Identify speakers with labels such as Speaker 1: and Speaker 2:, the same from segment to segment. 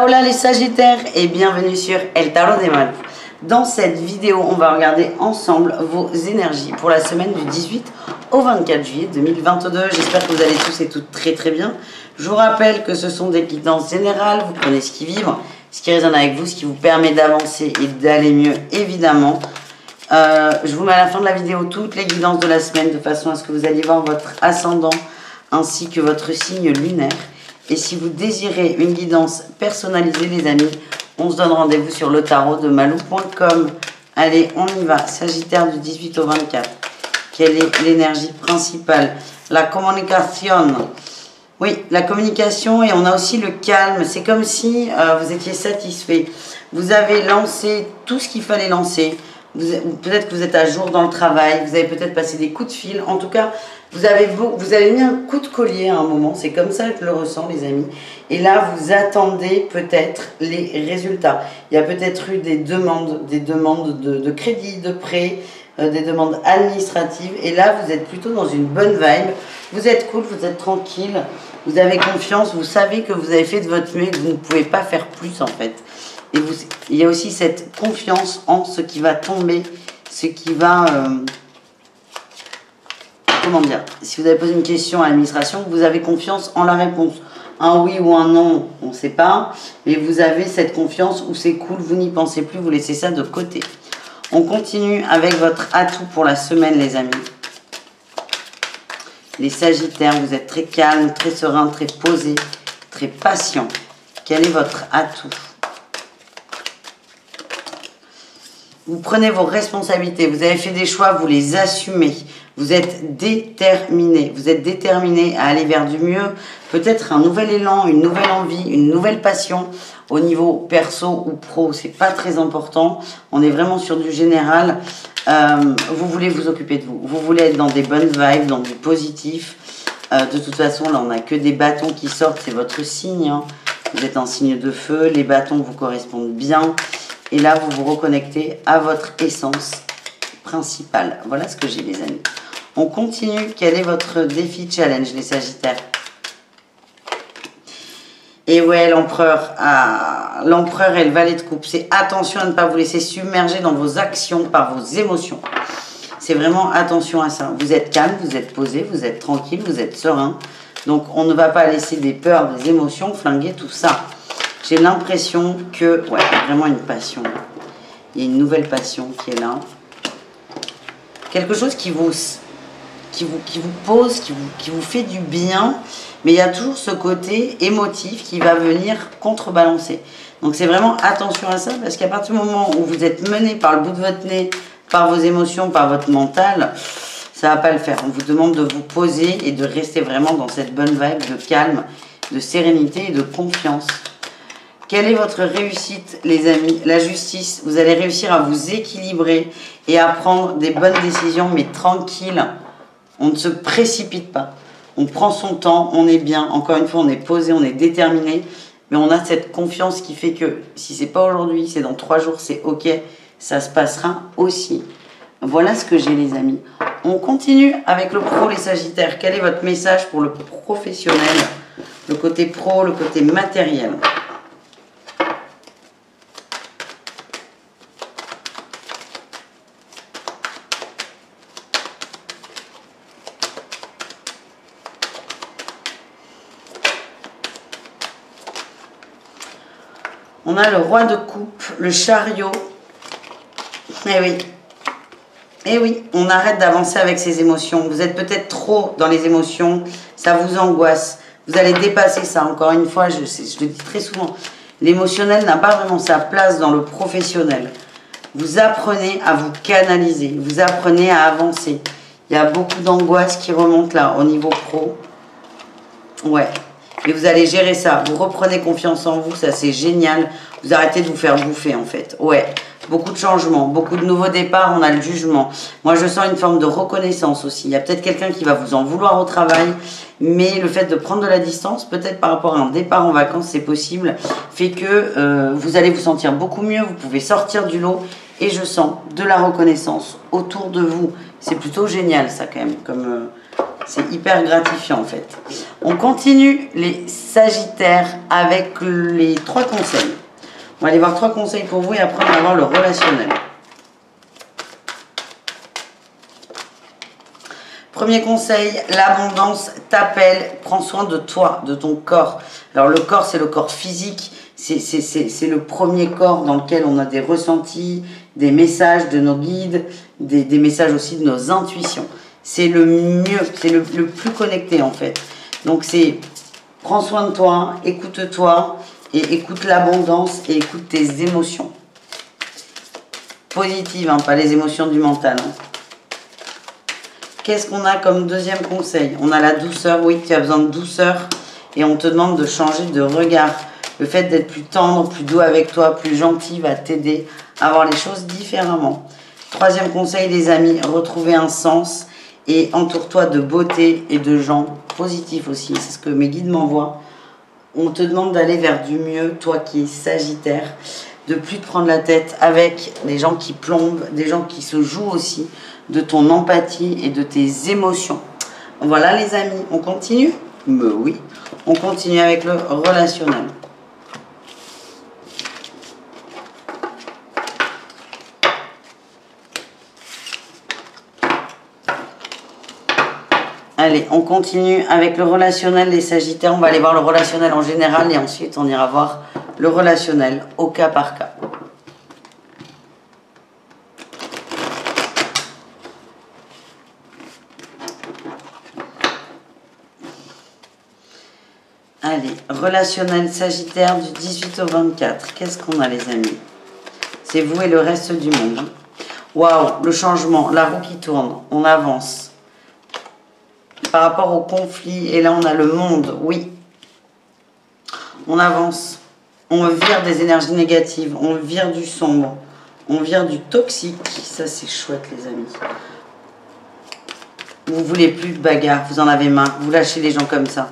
Speaker 1: Hola les Sagittaires et bienvenue sur El Tarot des Malous. Dans cette vidéo, on va regarder ensemble vos énergies pour la semaine du 18 au 24 juillet 2022. J'espère que vous allez tous et toutes très bien. Je vous rappelle que ce sont des guidances générales, vous prenez ce qui vibre, ce qui résonne avec vous, ce qui vous permet d'avancer et d'aller mieux évidemment. Je vous mets à la fin de la vidéo toutes les guidances de la semaine de façon à ce que vous alliez voir votre ascendant ainsi que votre signe lunaire. Et si vous désirez une guidance personnalisée les amis, on se donne rendez-vous sur le tarot de malou.com. Allez, on y va. Sagittaire du 18 au 24. Quelle est l'énergie principale? La communication. Oui, la communication et on a aussi le calme. C'est comme si vous étiez satisfait. Vous avez lancé tout ce qu'il fallait lancer. Peut-être que vous êtes à jour dans le travail. Vous avez peut-être passé des coups de fil. En tout cas, vous avez mis un coup de collier à un moment. C'est comme ça que je le ressens, les amis. Et là, vous attendez peut-être les résultats. Il y a peut-être eu des demandes de crédit, de prêt, des demandes administratives. Et là, vous êtes plutôt dans une bonne vibe. Vous êtes cool, vous êtes tranquille. Vous avez confiance. Vous savez que vous avez fait de votre mieux et que vous ne pouvez pas faire plus, en fait. Et il y a aussi cette confiance en ce qui va tomber, ce qui va... comment dire? Si vous avez posé une question à l'administration, vous avez confiance en la réponse. Un oui ou un non, on ne sait pas. Mais vous avez cette confiance où c'est cool, vous n'y pensez plus, vous laissez ça de côté. On continue avec votre atout pour la semaine, les amis. Les Sagittaires, vous êtes très calme, très serein, très posé, très patient. Quel est votre atout? Vous prenez vos responsabilités, vous avez fait des choix, vous les assumez. Vous êtes déterminé, à aller vers du mieux. Peut-être un nouvel élan, une nouvelle envie, une nouvelle passion. Au niveau perso ou pro, c'est pas très important. On est vraiment sur du général. Vous voulez vous occuper de vous. Vous voulez être dans des bonnes vibes, dans du positif. De toute façon, là, on n'a que des bâtons qui sortent. C'est votre signe. Hein. Vous êtes en signe de feu. Les bâtons vous correspondent bien. Et là, vous vous reconnectez à votre essence principale. Voilà ce que j'ai, les amis. On continue. Quel est votre défi challenge, les Sagittaires? Et ouais, l'empereur et le valet de coupe. C'est attention à ne pas vous laisser submerger dans vos actions par vos émotions. C'est vraiment attention à ça. Vous êtes calme, vous êtes posé, vous êtes tranquille, vous êtes serein. Donc, on ne va pas laisser des peurs, des émotions flinguer tout ça. J'ai l'impression que, ouais, il y a vraiment une passion. Il y a une nouvelle passion qui est là. Quelque chose qui vous pose, qui vous fait du bien. Mais il y a toujours ce côté émotif qui va venir contrebalancer. Donc c'est vraiment attention à ça, parce qu'à partir du moment où vous êtes mené par le bout de votre nez, par vos émotions, par votre mental, ça ne va pas le faire. On vous demande de vous poser et de rester vraiment dans cette bonne vibe de calme, de sérénité et de confiance. Quelle est votre réussite, les amis? La justice, vous allez réussir à vous équilibrer et à prendre des bonnes décisions, mais tranquille. On ne se précipite pas. On prend son temps, on est bien. Encore une fois, on est posé, on est déterminé. Mais on a cette confiance qui fait que si c'est pas aujourd'hui, c'est dans 3 jours, c'est ok. Ça se passera aussi. Voilà ce que j'ai, les amis. On continue avec le pro, les Sagittaires. Quel est votre message pour le professionnel? Le côté pro, le côté matériel. On a le roi de coupe, le chariot. Eh oui. Eh oui, on arrête d'avancer avec ses émotions. Vous êtes peut-être trop dans les émotions. Ça vous angoisse. Vous allez dépasser ça. Encore une fois, je le dis très souvent. L'émotionnel n'a pas vraiment sa place dans le professionnel. Vous apprenez à vous canaliser. Vous apprenez à avancer. Il y a beaucoup d'angoisse qui remonte là, au niveau pro. Ouais. Et vous allez gérer ça. Vous reprenez confiance en vous. Ça, c'est génial. Vous arrêtez de vous faire bouffer, en fait. Ouais. Beaucoup de changements. Beaucoup de nouveaux départs. On a le jugement. Moi, je sens une forme de reconnaissance aussi. Il y a peut-être quelqu'un qui va vous en vouloir au travail. Mais le fait de prendre de la distance, peut-être par rapport à un départ en vacances, c'est possible, fait que vous allez vous sentir beaucoup mieux. Vous pouvez sortir du lot. Et je sens de la reconnaissance autour de vous. C'est plutôt génial, ça, quand même. Comme... C'est hyper gratifiant en fait. On continue les Sagittaires avec les 3 conseils. On va aller voir 3 conseils pour vous et après on va voir le relationnel. Premier conseil, l'abondance t'appelle, prends soin de toi, de ton corps. Alors le corps, c'est le corps physique, c'est le premier corps dans lequel on a des ressentis, des messages de nos guides, des messages aussi de nos intuitions. C'est le mieux, c'est le plus connecté en fait. Donc c'est, prends soin de toi, écoute-toi et écoute l'abondance et écoute tes émotions. Positives, hein, pas les émotions du mental. Hein. Qu'est-ce qu'on a comme deuxième conseil? On a la douceur, oui, tu as besoin de douceur et on te demande de changer de regard. Le fait d'être plus tendre, plus doux avec toi, plus gentil va t'aider à voir les choses différemment. Troisième conseil, les amis, retrouver un sens et entoure-toi de beauté et de gens positifs aussi. C'est ce que mes guides m'envoient. On te demande d'aller vers du mieux, toi qui es Sagittaire, de plus te prendre la tête avec des gens qui plombent, des gens qui se jouent aussi de ton empathie et de tes émotions. Voilà les amis, on continue? Mais oui, on continue avec le relationnel. Allez, on continue avec le relationnel des Sagittaires. On va aller voir le relationnel en général et ensuite on ira voir le relationnel au cas par cas. Allez, relationnel Sagittaire du 18 au 24. Qu'est-ce qu'on a les amis? C'est vous et le reste du monde. Waouh, le changement, la roue qui tourne, on avance. Par rapport au conflit, et là on a le monde, oui. On avance. On vire des énergies négatives, on vire du sombre, on vire du toxique. Ça c'est chouette les amis. Vous voulez plus de bagarre, vous en avez marre, vous lâchez les gens comme ça.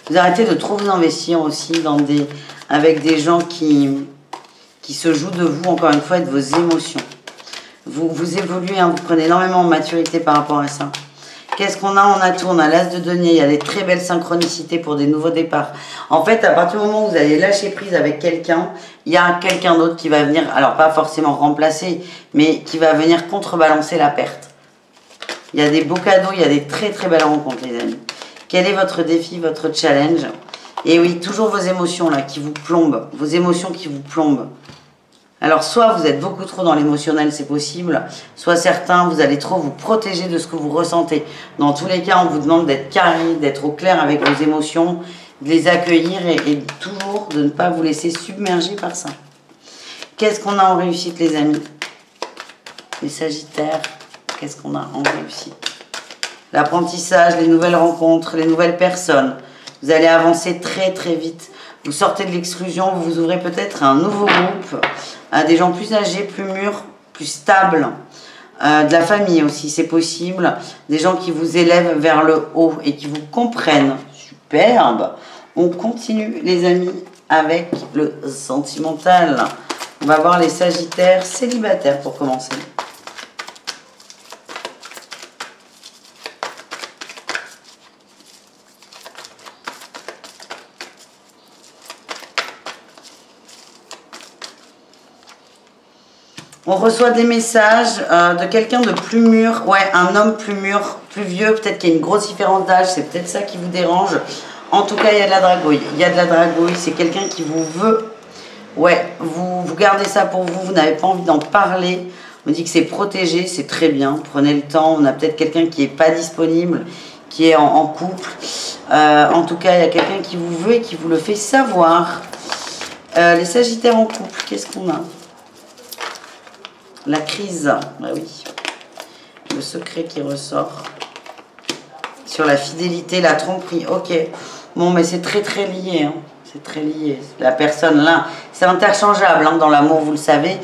Speaker 1: Vous arrêtez de trop vous investir aussi avec des gens qui se jouent de vous, encore une fois, et de vos émotions. Vous évoluez, hein, vous prenez énormément de maturité par rapport à ça. Qu'est-ce qu'on a? On a tout, on a l'as de denier, il y a des très belles synchronicités pour des nouveaux départs. En fait, à partir du moment où vous allez lâcher prise avec quelqu'un, il y a quelqu'un d'autre qui va venir, alors pas forcément remplacer, mais qui va venir contrebalancer la perte. Il y a des beaux cadeaux, il y a des très très belles rencontres les amis. Quel est votre défi, votre challenge? Et oui, toujours vos émotions là qui vous plombent, vos émotions qui vous plombent. Alors soit vous êtes beaucoup trop dans l'émotionnel, c'est possible, soit certains, vous allez trop vous protéger de ce que vous ressentez. Dans tous les cas, on vous demande d'être carré, d'être au clair avec vos émotions, de les accueillir et toujours de ne pas vous laisser submerger par ça. Qu'est-ce qu'on a en réussite les amis? Les Sagittaires, qu'est-ce qu'on a en réussite? L'apprentissage, les nouvelles rencontres, les nouvelles personnes. Vous allez avancer très très vite. Vous sortez de l'exclusion, vous vous ouvrez peut-être à un nouveau groupe, à des gens plus âgés, plus mûrs, plus stables. De la famille aussi, c'est possible. Des gens qui vous élèvent vers le haut et qui vous comprennent. Superbe. On continue les amis avec le sentimental. On va voir les Sagittaires célibataires pour commencer. On reçoit des messages de quelqu'un de plus mûr, ouais, un homme plus mûr, plus vieux, peut-être qu'il y a une grosse différence d'âge, c'est peut-être ça qui vous dérange. En tout cas, il y a de la dragouille, c'est quelqu'un qui vous veut, ouais, vous gardez ça pour vous, vous n'avez pas envie d'en parler. On dit que c'est protégé, c'est très bien, prenez le temps, on a peut-être quelqu'un qui n'est pas disponible, qui est en couple. En tout cas, il y a quelqu'un qui vous veut et qui vous le fait savoir. Les Sagittaires en couple, qu'est-ce qu'on a? La crise, bah oui, le secret qui ressort. Sur la fidélité, la tromperie, ok. Bon, mais c'est très très lié, hein. C'est très lié. La personne là, c'est interchangeable hein, dans l'amour, vous le savez.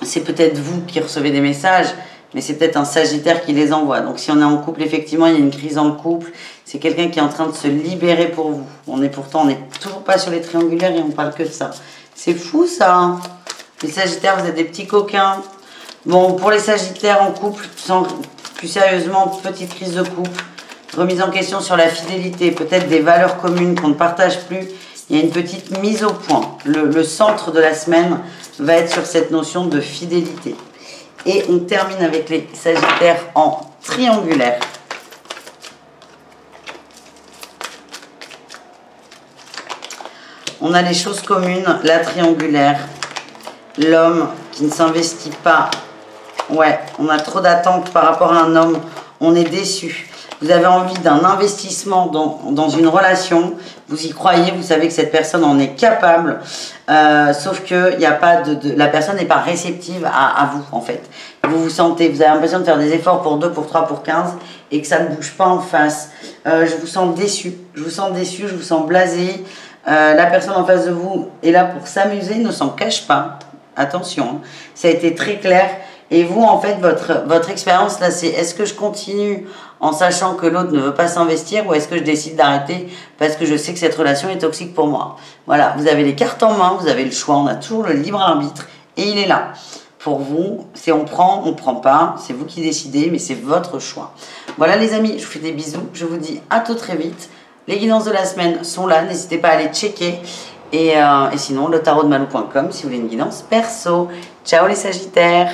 Speaker 1: C'est peut-être vous qui recevez des messages, mais c'est peut-être un Sagittaire qui les envoie. Donc si on est en couple, effectivement, il y a une crise dans le couple. C'est quelqu'un qui est en train de se libérer pour vous. On n'est toujours pas sur les triangulaires et on parle que de ça. C'est fou ça, hein. Les Sagittaires, vous êtes des petits coquins. Bon, pour les Sagittaires en couple, plus sérieusement, petite crise de couple, remise en question sur la fidélité, peut-être des valeurs communes qu'on ne partage plus. Il y a une petite mise au point. Le centre de la semaine va être sur cette notion de fidélité. Et on termine avec les Sagittaires en triangulaire. On a les choses communes, la triangulaire, l'homme qui ne s'investit pas. Ouais, on a trop d'attentes par rapport à un homme, on est déçu. Vous avez envie d'un investissement dans une relation, vous y croyez, vous savez que cette personne en est capable, sauf que y a pas la personne n'est pas réceptive à vous en fait. Vous vous sentez, vous avez l'impression de faire des efforts pour 2, pour 3, pour 15 et que ça ne bouge pas en face. Je vous sens déçu, je vous sens blasé. La personne en face de vous est là pour s'amuser, ne s'en cache pas. Attention, hein. Ça a été très clair. Et vous, en fait, votre expérience là, c'est est-ce que je continue en sachant que l'autre ne veut pas s'investir ou est-ce que je décide d'arrêter parce que je sais que cette relation est toxique pour moi? Voilà, vous avez les cartes en main, vous avez le choix, on a toujours le libre arbitre et il est là. Pour vous, c'est on prend pas, c'est vous qui décidez, mais c'est votre choix. Voilà les amis, je vous fais des bisous, je vous dis à tout très vite. Les guidances de la semaine sont là, n'hésitez pas à les checker. Et sinon, le tarotdemalou.com si vous voulez une guidance perso. Ciao les Sagittaires!